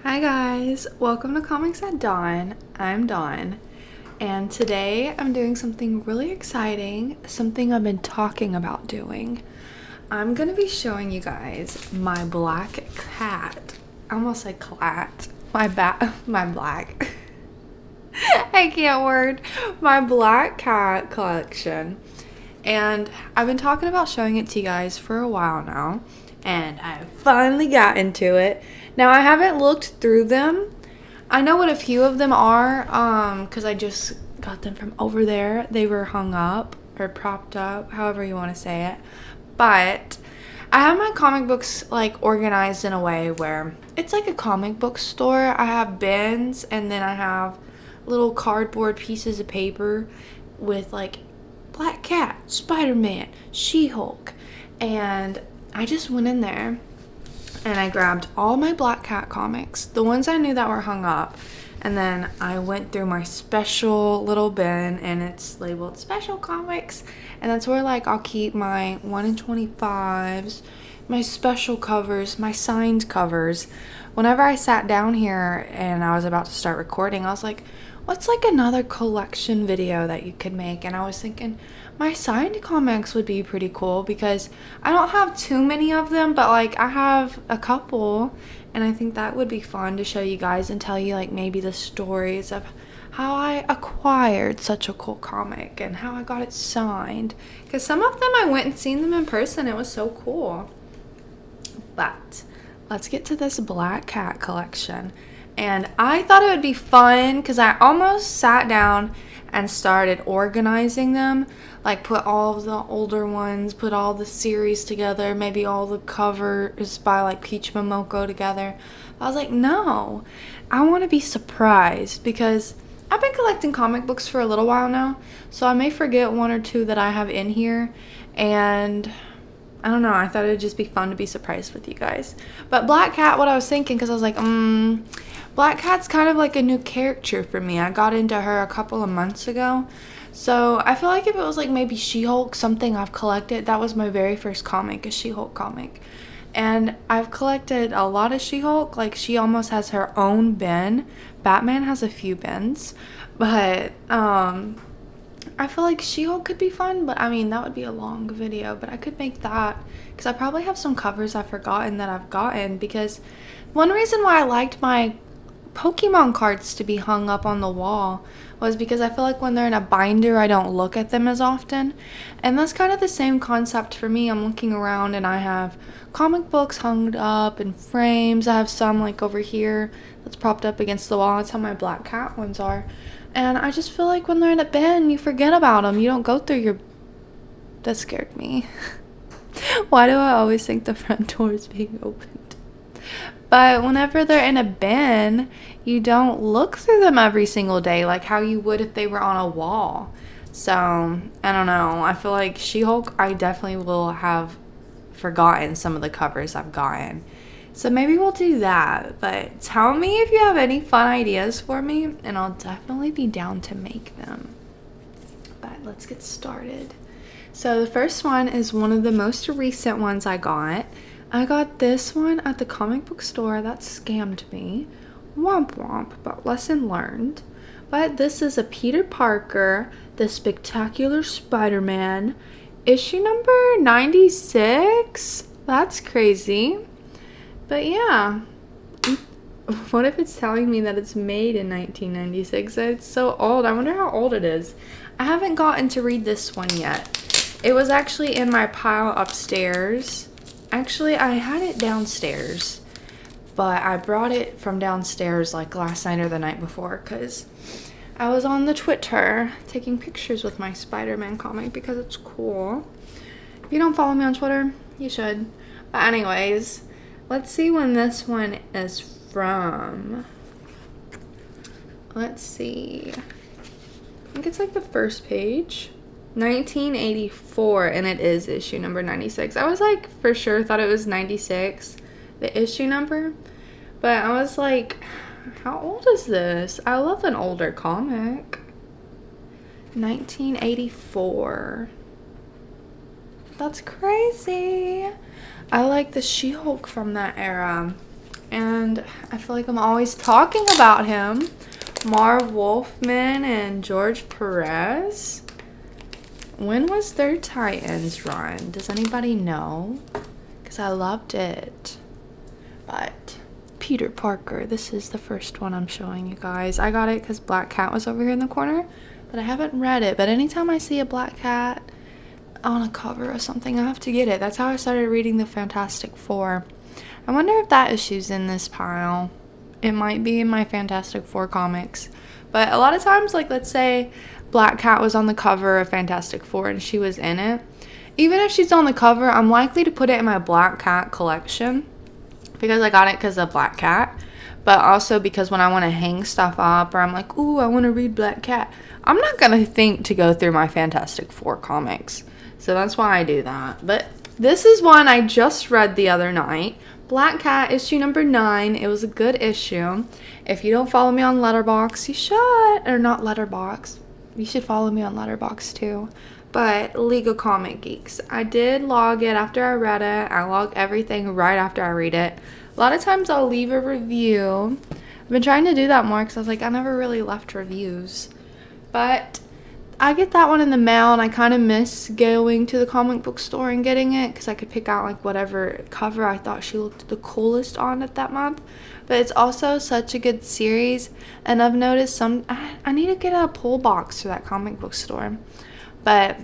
Hi guys, welcome to Comics at Dawn. I'm Dawn, and today I'm doing something really exciting, something I've been talking about doing. I'm gonna be showing you guys my black cat. I almost said clat. My black. I can't word. My black cat collection. And I've been talking about showing it to you guys for a while now, and I finally got into it. Now I haven't looked through them. I know what a few of them are, because I just got them from over there. They were hung up or propped up, however you want to say it. But I have my comic books like organized in a way where it's like a comic book store. I have bins, and then I have little cardboard pieces of paper with like Black Cat, Spider-Man, She-Hulk, and I just went in there and I grabbed all my Black Cat comics, the ones I knew that were hung up, and then I went through my special little bin, and it's labeled special comics, and that's where like I'll keep my 1 in 25s, my special covers, my signed covers. Whenever I sat down here and I was about to start recording, I was like, what's like another collection video that you could make? And I was thinking my signed comics would be pretty cool because I don't have too many of them, but like I have a couple, and I think that would be fun to show you guys and tell you like maybe the stories of how I acquired such a cool comic and how I got it signed, because some of them I went and seen them in person. It was so cool. But let's get to this Black Cat collection. And I thought it would be fun because I almost sat down and started organizing them. Like put all of the older ones, put all the series together, maybe all the covers by like Peach Momoko together. I was like, no, I want to be surprised because I've been collecting comic books for a little while now. So I may forget one or two that I have in here. And I don't know, I thought it would just be fun to be surprised with you guys. But Black Cat, what I was thinking, because I was like, Black Cat's kind of like a new character for me. I got into her a couple of months ago. So I feel like if it was like maybe She-Hulk, something I've collected, that was my very first comic, a She-Hulk comic. And I've collected a lot of She-Hulk. Like she almost has her own bin. Batman has a few bins. But I feel like She-Hulk could be fun, but I mean, that would be a long video, but I could make that because I probably have some covers I've forgotten that I've gotten, because one reason why I liked my Pokemon cards to be hung up on the wall was because I feel like when they're in a binder, I don't look at them as often. And that's kind of the same concept for me. I'm looking around and I have comic books hung up in frames. I have some like over here that's propped up against the wall. That's how my Black Cat ones are. And I just feel like when they're in a bin, you forget about them. You don't go through your... That scared me. Why do I always think the front door is being opened? But whenever they're in a bin, you don't look through them every single day like how you would if they were on a wall. So, I don't know. I feel like She-Hulk, I definitely will have forgotten some of the covers I've gotten. So maybe we'll do that, but tell me if you have any fun ideas for me, and I'll definitely be down to make them. But let's get started. So the first one is one of the most recent ones I got. I got this one at the comic book store that scammed me. Womp womp, but lesson learned. But this is a Peter Parker, The Spectacular Spider-Man, issue number 96. That's crazy. But yeah, what if it's telling me that it's made in 1996? It's so old. I wonder how old it is. I haven't gotten to read this one yet. It was actually in my pile upstairs. Actually, I had it downstairs, but I brought it from downstairs like last night or the night before because I was on the Twitter taking pictures with my Spider-Man comic because it's cool. If you don't follow me on Twitter, you should. But anyways, let's see when this one is from. Let's see. I think it's like the first page. 1984, and it is issue number 96. I was like, for sure thought it was 96, the issue number. But I was like, how old is this? I love an older comic. 1984. That's crazy. I like the She-Hulk from that era. and I feel like I'm always talking about him. Marv Wolfman and George Perez. When was their Titans run? Does anybody know? Because I loved it. But Peter Parker, this is the first one I'm showing you guys. I got it because Black Cat was over here in the corner, but I haven't read it. But anytime I see a Black Cat on a cover or something, I have to get it. That's how I started reading the Fantastic Four. I wonder if that issue's in this pile. It might be in my Fantastic Four comics. But a lot of times, like, let's say Black Cat was on the cover of Fantastic Four and she was in it. Even if she's on the cover, I'm likely to put it in my Black Cat collection because I got it because of Black Cat. But also because when I want to hang stuff up or I'm like, ooh, I want to read Black Cat, I'm not going to think to go through my Fantastic Four comics. So that's why I do that. But this is one I just read the other night. Black Cat, issue number 9. It was a good issue. If you don't follow me on Letterboxd, you should. Or not Letterboxd. You should follow me on Letterboxd too. But Legal Comic Geeks. I did log it after I read it. I log everything right after I read it. A lot of times I'll leave a review. I've been trying to do that more because I was like, I never really left reviews. But I get that one in the mail, and I kind of miss going to the comic book store and getting it because I could pick out like whatever cover I thought she looked the coolest on it that month. But it's also such a good series, and I've noticed I need to get a pull box for that comic book store. But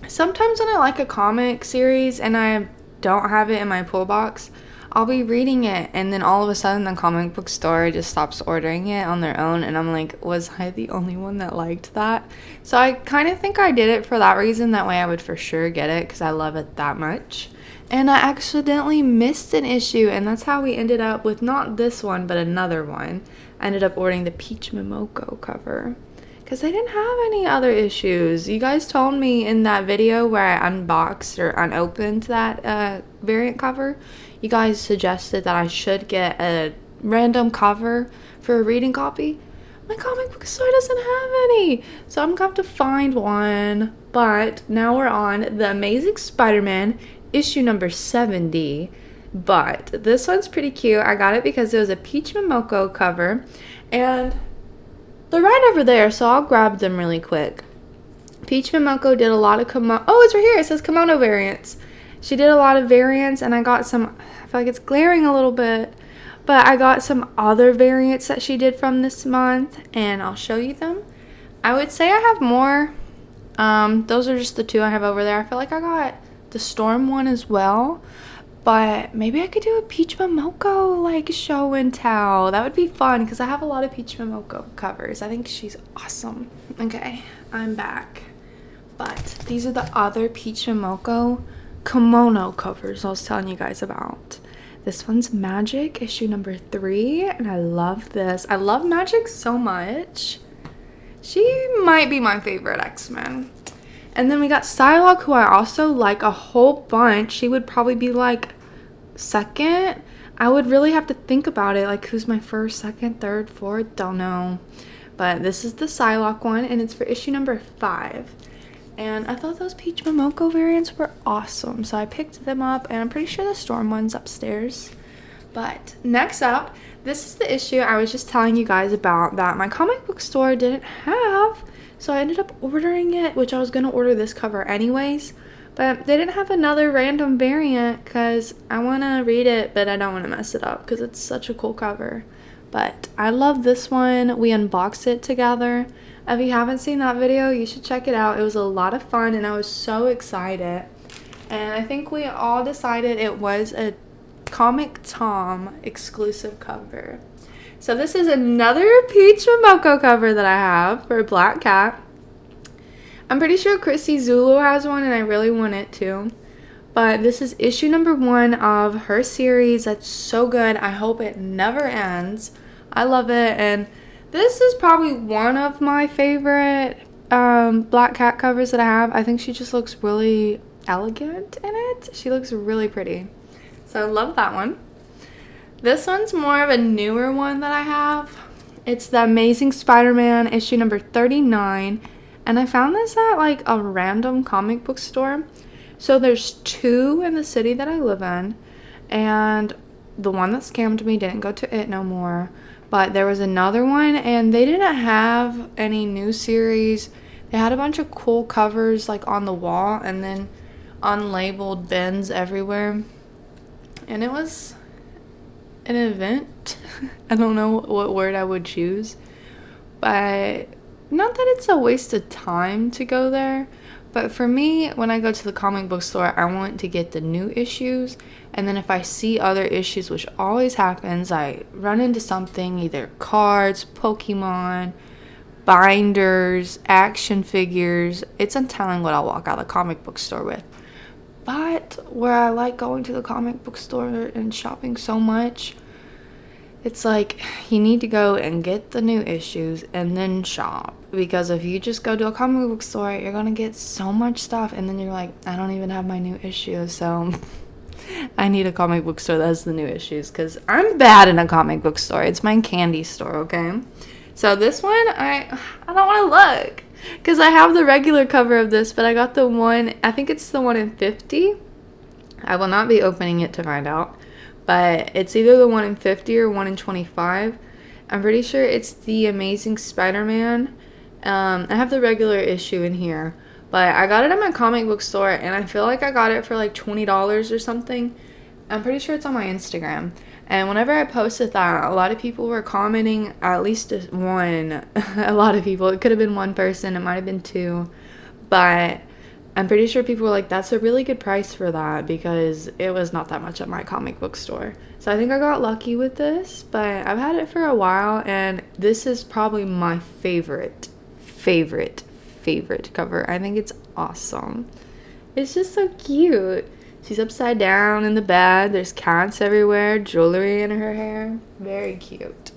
sometimes when I like a comic series and I don't have it in my pull box, I'll be reading it, and then all of a sudden the comic book store just stops ordering it on their own, and I'm like, was I the only one that liked that? So I kind of think I did it for that reason. That way I would for sure get it because I love it that much. And I accidentally missed an issue, and that's how we ended up with not this one but another one. I ended up ordering the Peach Momoko cover because they didn't have any other issues. You guys told me in that video where I unboxed or unopened that variant cover, you guys suggested that I should get a random cover for a reading copy. My comic book store doesn't have any, so I'm going to have to find one. But now we're on The Amazing Spider-Man, issue number 70. But this one's pretty cute. I got it because it was a Peach Momoko cover, and they're right over there, so I'll grab them really quick. Peach Momoko did a lot of oh, it's right here. It says kimono variants. She did a lot of variants, and I got some, I feel like it's glaring a little bit, but I got some other variants that she did from this month, and I'll show you them. I would say I have more. Those are just the two I have over there. I feel like I got the Storm one as well, but maybe I could do a Peach Momoko like show and tell. That would be fun because I have a lot of Peach Momoko covers. I think she's awesome. Okay, I'm back. But these are the other Peach Momoko kimono covers I was telling you guys about. This one's Magic, issue number 3, and I love this. I love Magic so much. She might be my favorite X-Men. And then we got Psylocke, who I also like a whole bunch. She would probably be like second. I would really have to think about it, like who's my first, second, third, fourth, don't know. But this is the Psylocke one, and it's for issue number 5. And I thought those Peach Momoko variants were awesome, so I picked them up, and I'm pretty sure the Storm one's upstairs. But next up, this is the issue I was just telling you guys about that my comic book store didn't have, so I ended up ordering it, which I was going to order this cover anyways, but they didn't have another random variant because I want to read it, but I don't want to mess it up because it's such a cool cover. But I love this one. We unboxed it together. If you haven't seen that video, you should check it out. It was a lot of fun, and I was so excited. And I think we all decided it was a Comic Tom exclusive cover. So this is another Peach Momoko cover that I have for Black Cat. I'm pretty sure Chrissy Zulu has one, and I really want it too. But this is issue number 1 of her series. That's so good. I hope it never ends. I love it, and this is probably one of my favorite Black Cat covers that I have. I think she just looks really elegant in it. She looks really pretty. So I love that one. This one's more of a newer one that I have. It's The Amazing Spider-Man, issue number 39. And I found this at like a random comic book store. So there's 2 in the city that I live in. And the one that scammed me didn't go to it no more. But there was another one, and they didn't have any new series. They had a bunch of cool covers, like, on the wall, and then unlabeled bins everywhere. And it was an event. I don't know what word I would choose. But not that it's a waste of time to go there. But for me, when I go to the comic book store, I want to get the new issues. And then if I see other issues, which always happens, I run into something, either cards, Pokemon, binders, action figures. It's untelling what I'll walk out of the comic book store with. But where I like going to the comic book store and shopping so much, it's like you need to go and get the new issues and then shop. Because if you just go to a comic book store, you're going to get so much stuff. And then you're like, I don't even have my new issues. So I need a comic book store that has the new issues. Because I'm bad in a comic book store. It's my candy store, okay? So this one, I don't want to look. Because I have the regular cover of this, but I got the one, I think it's the 1 in 50. I will not be opening it to find out. But it's either the 1 in 50 or 1 in 25. I'm pretty sure it's the Amazing Spider-Man. I have the regular issue in here. But I got it at my comic book store, and I feel like I got it for like $20 or something. I'm pretty sure it's on my Instagram. And whenever I posted that, a lot of people were commenting, at least one. A lot of people. It could have been one person. It might have been two. But I'm pretty sure people were like, that's a really good price for that, because it was not that much at my comic book store. So I think I got lucky with this, but I've had it for a while, and this is probably my favorite cover. I think it's awesome. It's just so cute. She's upside down in the bed. There's cats everywhere, jewelry in her hair. Very cute.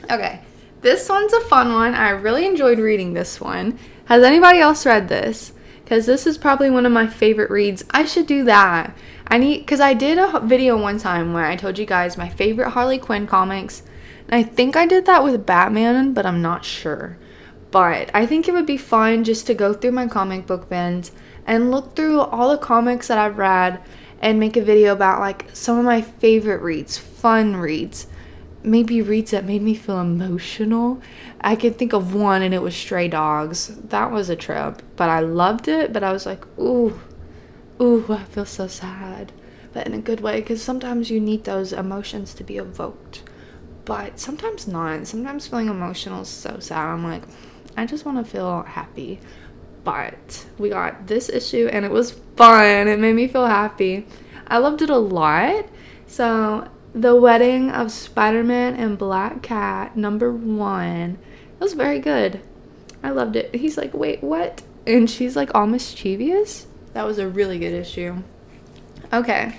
Okay, this one's a fun one. I really enjoyed reading this one. Has anybody else read this? Because this is probably one of my favorite reads. I should do that. Because I did a video one time where I told you guys my favorite Harley Quinn comics. And I think I did that with Batman, but I'm not sure. But I think it would be fun just to go through my comic book bins and look through all the comics that I've read and make a video about like some of my favorite reads, fun reads. Maybe reads that made me feel emotional. I could think of one, and it was Stray Dogs. That was a trip, but I loved it. But I was like, ooh, I feel so sad, but in a good way, because sometimes you need those emotions to be evoked, but sometimes not. Sometimes feeling emotional is so sad. I'm like, I just want to feel happy. But we got this issue, and it was fun. It made me feel happy. I loved it a lot. So The Wedding of Spider-Man and Black Cat, #1. It was very good. I loved it. He's like, wait, what? And she's like all mischievous. That was a really good issue. Okay.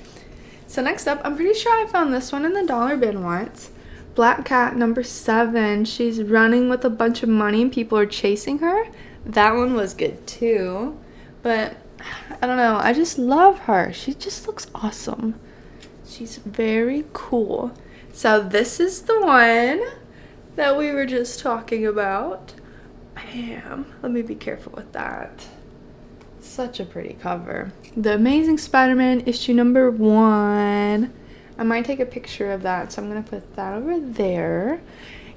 So next up, I'm pretty sure I found this one in the dollar bin once. Black Cat #7. She's running with a bunch of money and people are chasing her. That one was good too. But I don't know. I just love her. She just looks awesome. She's very cool. So this is the one that we were just talking about. Bam. Let me be careful with that. Such a pretty cover. The Amazing Spider-Man issue #1. I might take a picture of that, so I'm going to put that over there.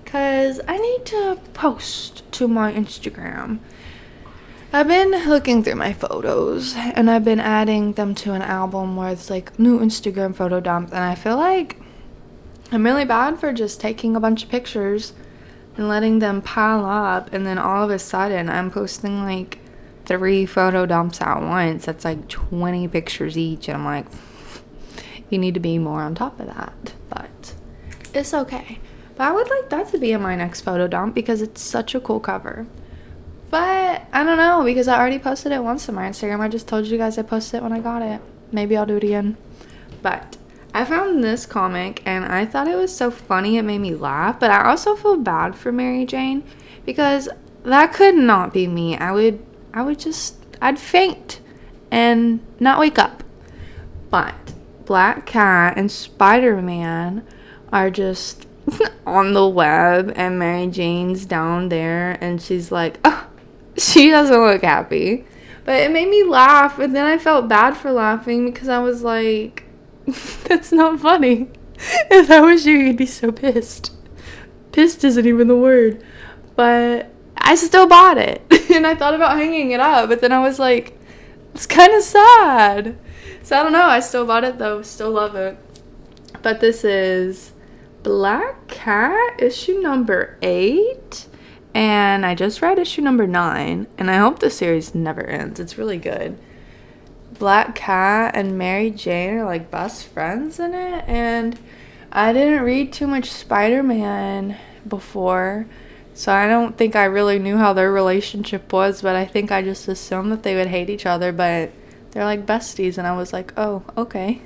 Because I need to post to my Instagram. I've been looking through my photos, and I've been adding them to an album where it's like new Instagram photo dump, and I feel like I'm really bad for just taking a bunch of pictures and letting them pile up, and then all of a sudden I'm posting like 3 photo dumps at once. That's like 20 pictures each, and I'm like, you need to be more on top of that, but it's okay. But I would like that to be in my next photo dump because it's such a cool cover. But I don't know, because I already posted it once on my Instagram. I just told you guys I posted it when I got it. Maybe I'll do it again. But I found this comic, and I thought it was so funny. It made me laugh. But I also feel bad for Mary Jane, because that could not be me. I'd faint and not wake up. But Black Cat and Spider-Man are just on the web, and Mary Jane's down there, and she's like, oh, she doesn't look happy. But it made me laugh, and then I felt bad for laughing because I was like, That's not funny. If that was you, you'd be so pissed. Pissed isn't even the word. But I still bought it. And I thought about hanging it up, but then I was like, it's kind of sad. So I don't know. I still bought it though. Still love it. But this is Black Cat issue number 8. And I just read issue number 9. And I hope the series never ends. It's really good. Black Cat and Mary Jane are like best friends in it. And I didn't read too much Spider-Man before, so I don't think I really knew how their relationship was, but I think I just assumed that they would hate each other, but they're like besties, and I was like, oh, okay.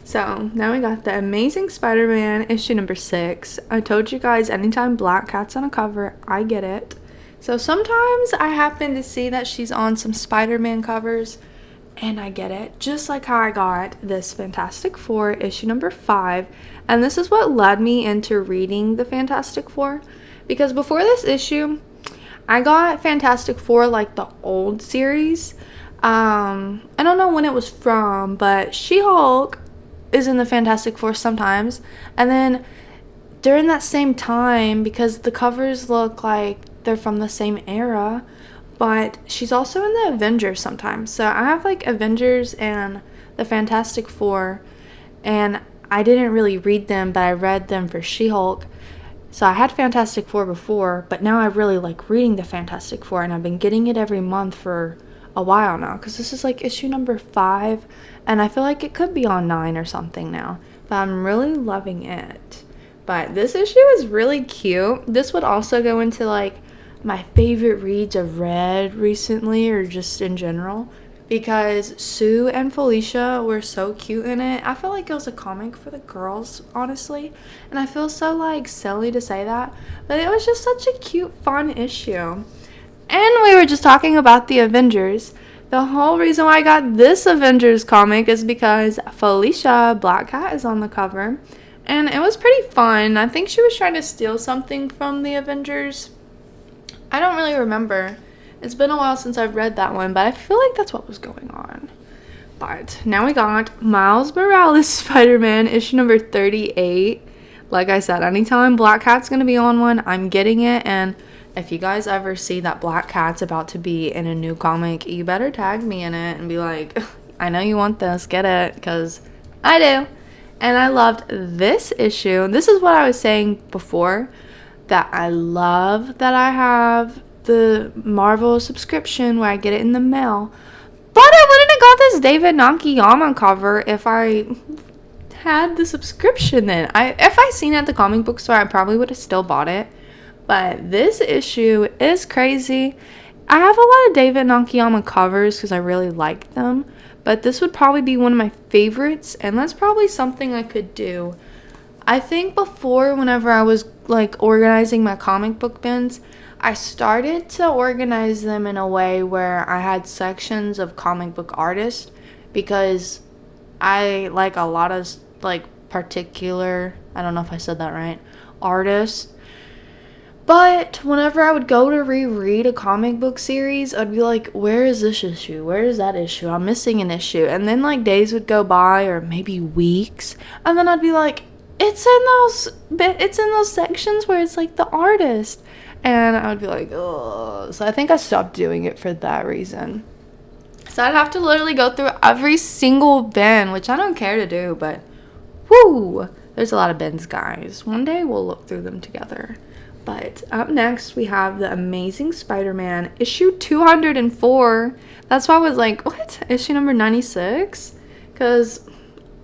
So now we got the Amazing Spider-Man issue number 6. I told you guys anytime Black Cat's on a cover, I get it. So sometimes I happen to see that she's on some Spider-Man covers, and I get it, just like how I got this Fantastic Four issue number 5. And this is what led me into reading the Fantastic Four, because before this issue, I got Fantastic Four like the old series. I don't know when it was from, but She-Hulk is in the Fantastic Four sometimes. And then during that same time, because the covers look like they're from the same era, but she's also in the Avengers sometimes. So I have like Avengers and the Fantastic Four, and I didn't really read them, but I read them for She-Hulk. So I had Fantastic Four before, but now I really like reading the Fantastic Four, and I've been getting it every month for a while now, because this is like issue number 5, and I feel like it could be on 9 or something now, but I'm really loving it. But this issue is really cute. This would also go into like my favorite reads I've read recently, or just in general, because Sue and Felicia were so cute in it. I feel like it was a comic for the girls, honestly, and I feel so like silly to say that, but it was just such a cute, fun issue. And we were just talking about the Avengers. The whole reason why I got this Avengers comic is because Felicia, Black Cat, is on the cover, and it was pretty fun. I think she was trying to steal something from the Avengers. I don't really remember. It's been a while since I've read that one, but I feel like that's what was going on. But now we got Miles Morales Spider-Man issue number 38. Like I said, anytime Black Cat's going to be on one, I'm getting it. And if you guys ever see that Black Cat's about to be in a new comic, you better tag me in it and be like, I know you want this, get it, because I do. And I loved this issue. This is what I was saying before, that I love that I have the Marvel subscription where I get it in the mail. But I wouldn't have got this David Nakayama cover if I had the subscription then. If I seen it at the comic book store, I probably would have still bought it. But this issue is crazy. I have a lot of David Nakayama covers because I really like them, but this would probably be one of my favorites, and that's probably something I could do. I think before, whenever I was like organizing my comic book bins, I started to organize them in a way where I had sections of comic book artists, because I like a lot of like particular, I don't know if I said that right, artists. But whenever I would go to reread a comic book series, I'd be like, where is this issue? Where is that issue? I'm missing an issue. And then like days would go by, or maybe weeks, and then I'd be like, it's in those sections where it's like the artist. And I would be like, ugh. So I think I stopped doing it for that reason. So I'd have to literally go through every single bin, which I don't care to do, but whoo, there's a lot of bins, guys. One day we'll look through them together. But up next, we have the Amazing Spider-Man issue 204. That's why I was like, what? Issue number 96? Because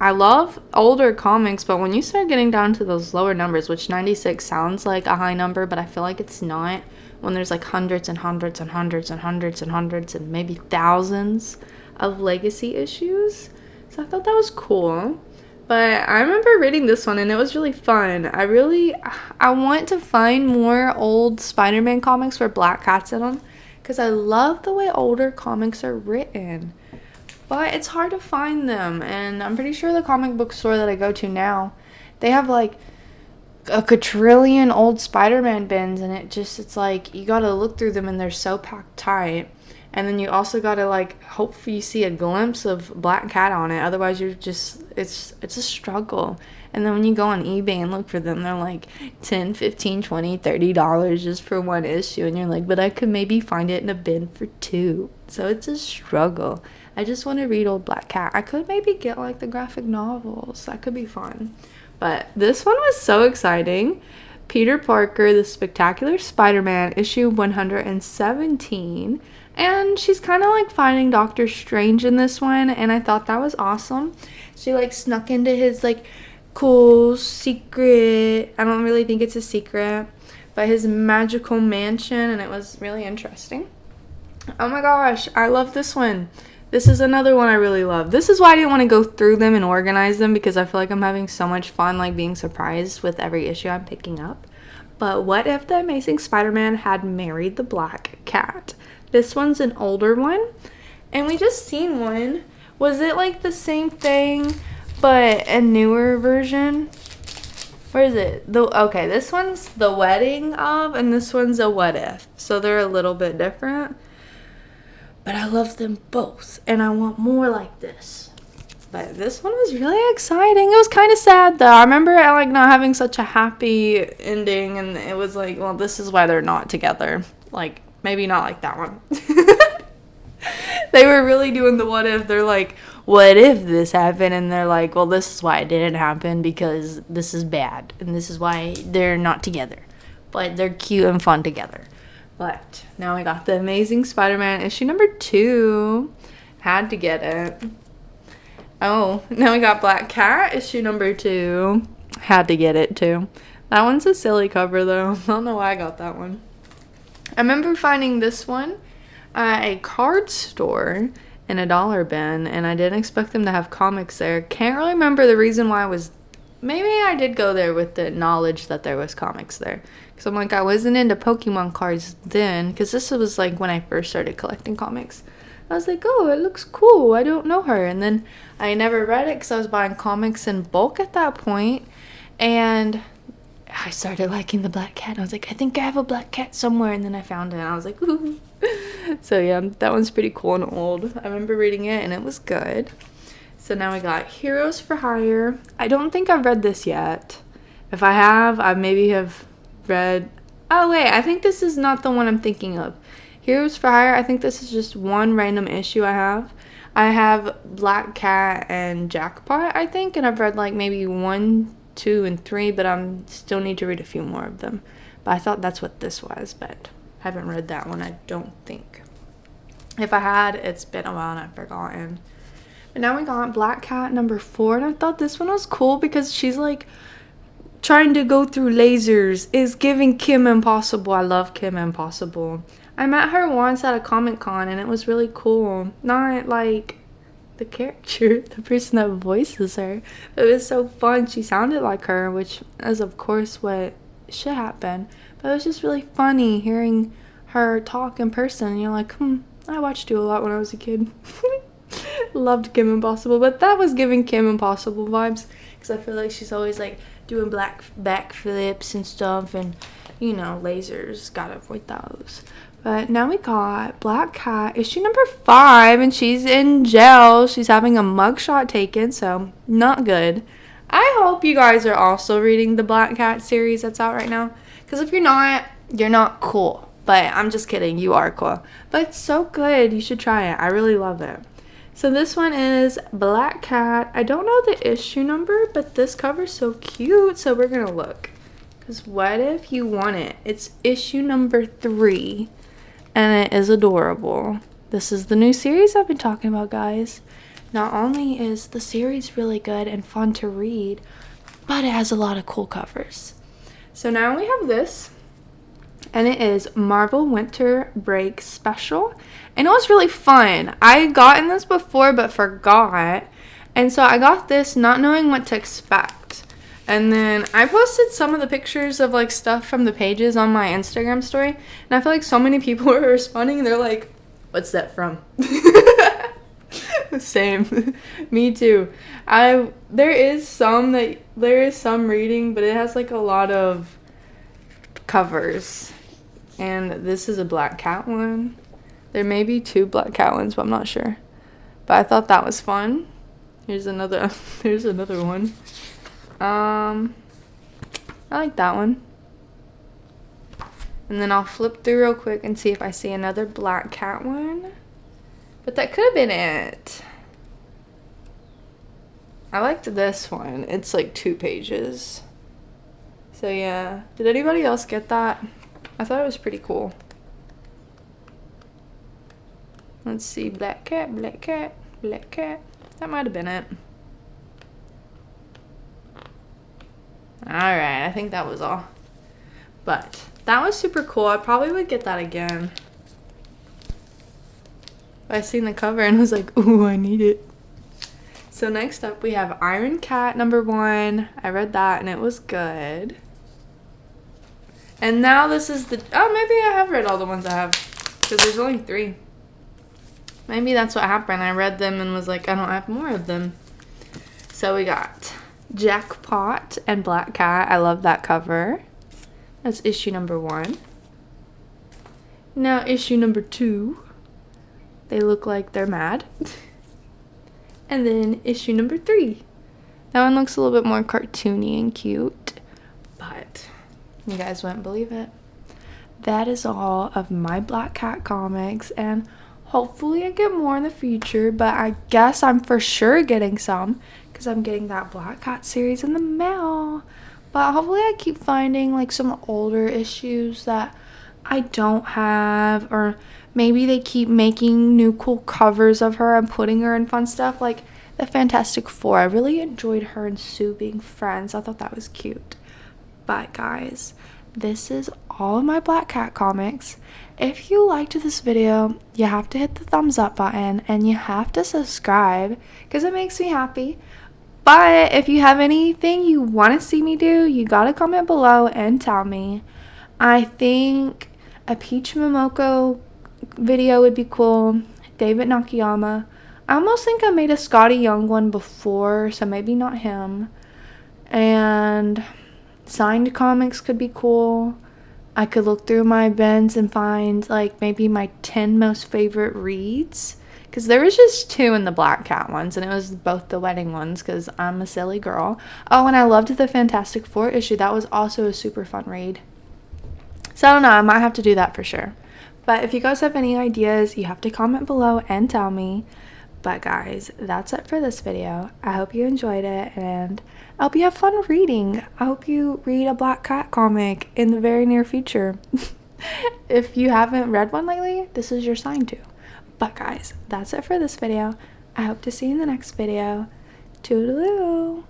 I love older comics, but when you start getting down to those lower numbers, which 96 sounds like a high number, but I feel like it's not, when there's like hundreds and hundreds and hundreds and hundreds and hundreds and maybe thousands of legacy issues. So I thought that was cool. But I remember reading this one, and it was really fun. I want to find more old Spider-Man comics where Black Cat's in them, because I love the way older comics are written. But it's hard to find them, and I'm pretty sure the comic book store that I go to now, they have like a quadrillion old Spider-Man bins, and it's like you gotta look through them, and they're so packed tight. And then you also gotta like hope you see a glimpse of Black Cat on it, otherwise it's a struggle. And then when you go on eBay and look for them, they're like 10, 15, 20, $30 just for one issue. And you're like, but I could maybe find it in a bin for 2. So it's a struggle. I just want to read Old Black Cat. I could maybe get like the graphic novels. That could be fun. But this one was so exciting. Peter Parker, The Spectacular Spider-Man, issue 117. And she's kind of like finding Doctor Strange in this one. And I thought that was awesome. She like snuck into his like cool secret, I don't really think it's a secret, but his magical mansion. And it was really interesting. Oh my gosh, I love this one. This is another one I really love. This is why I didn't want to go through them and organize them, because I feel like I'm having so much fun like being surprised with every issue I'm picking up. But what if the Amazing Spider-Man had married the Black Cat? This one's an older one, and we just seen one. Was it like the same thing but a newer version? Where is it? Okay, this one's The Wedding Of, and this one's A What If. So they're a little bit different. But I love them both, and I want more like this. But this one was really exciting. It was kind of sad, though. I remember like not having such a happy ending, and it was like, well, this is why they're not together. Like, maybe not like that one. They were really doing the what if. They're like, what if this happened? And they're like, well, this is why it didn't happen, because this is bad, and this is why they're not together. But they're cute and fun together. But now I got the Amazing Spider-Man issue number 2. Had to get it. Oh, now we got Black Cat issue number 2. Had to get it too. That one's a silly cover though. I don't know why I got that one. I remember finding this one at a card store in a dollar bin, and I didn't expect them to have comics there. Can't really remember the reason why I was. Maybe I did go there with the knowledge that there was comics there. Because I'm like, I wasn't into Pokemon cards then. Because this was like when I first started collecting comics. I was like, oh, it looks cool. I don't know her. And then I never read it because I was buying comics in bulk at that point. And I started liking the Black Cat. I was like, I think I have a Black Cat somewhere. And then I found it. And I was like, ooh. So yeah, that one's pretty cool and old. I remember reading it and it was good. So now we got Heroes for Hire. I don't think I've read this yet. If I have, I maybe have read. Oh wait, I think this is not the one I'm thinking of. Heroes for Hire, I think this is just one random issue I have. I have Black Cat and Jackpot, I think, and I've read like maybe 1, 2, and 3, but I still need to read a few more of them. But I thought that's what this was, but I haven't read that one, I don't think. If I had, it's been a while and I've forgotten. But now we got Black Cat number 4, and I thought this one was cool because she's like trying to go through lasers. Is giving Kim Impossible. I love Kim Impossible. I met her once at a Comic-Con and it was really cool. Not like the character, the person that voices her. It was so fun. She sounded like her, which is of course what should happen. But it was just really funny hearing her talk in person. And you're like, I watched you a lot when I was a kid. Loved Kim Impossible, but that was giving Kim Impossible vibes, because I feel like she's always like doing black backflips and stuff, and you know, lasers, gotta avoid those. But now we got Black Cat issue number 5, and she's in jail. She's having a mugshot taken, so not good. I hope you guys are also reading the Black Cat series that's out right now, because if you're not cool. But I'm just kidding, you are cool. But it's so good, you should try it. I really love it. So this one is Black Cat. I don't know the issue number, but this cover's so cute, so we're gonna look. Because what if you want it? It's issue number 3, and it is adorable. This is the new series I've been talking about, guys. Not only is the series really good and fun to read, but it has a lot of cool covers. So now we have this, and it is Marvel Winter Break Special. And it was really fun. I gotten this before but forgot. And so I got this not knowing what to expect. And then I posted some of the pictures of like stuff from the pages on my Instagram story. And I feel like so many people were responding. And they're like, what's that from? Same. Me too. There is some reading, but it has like a lot of covers. And this is a Black Cat one. There may be 2 Black Cat ones, but I'm not sure. But I thought that was fun. Here's another. Here's another one. I like that one. And then I'll flip through real quick and see if I see another black cat one. But that could have been it. I liked this one. It's like 2 pages. So yeah. Did anybody else get that? I thought it was pretty cool. Let's see. Black cat, black cat, black cat. That might have been it. Alright, I think that was all. But that was super cool. I probably would get that again. I seen the cover and was like, ooh, I need it. So next up we have Iron Cat #1. I read that and it was good. And now this is the, oh, maybe I have read all the ones I have. Because there's only 3. Maybe that's what happened. I read them and was like, I don't have more of them. So we got Jackpot and Black Cat. I love that cover. That's issue #1. Now issue #2. They look like they're mad. And then issue #3. That one looks a little bit more cartoony and cute. But you guys wouldn't believe it. That is all of my Black Cat comics. And hopefully I get more in the future. But I guess I'm for sure getting some. Because I'm getting that Black Cat series in the mail. But hopefully I keep finding like some older issues that I don't have, or maybe they keep making new cool covers of her and putting her in fun stuff like the Fantastic Four. I really enjoyed her and Sue being friends. I thought that was cute. But guys, this is all of my Black Cat comics. If you liked this video, you have to hit the thumbs up button and you have to subscribe because it makes me happy. But if you have anything you want to see me do, you gotta comment below and tell me. I think a Peach Momoko video would be cool. David Nakayama. I almost think I made a Scotty Young one before, so maybe not him. And signed comics could be cool. I could look through my bins and find like maybe my 10 most favorite reads. Because there was just 2 in the Black Cat ones, and it was both the wedding ones because I'm a silly girl. Oh, and I loved the Fantastic Four issue. That was also a super fun read. So I don't know, I might have to do that for sure. But if you guys have any ideas, you have to comment below and tell me. But guys, that's it for this video. I hope you enjoyed it, and I hope you have fun reading. I hope you read a Black Cat comic in the very near future. If you haven't read one lately, this is your sign to. But guys, that's it for this video. I hope to see you in the next video. Toodaloo!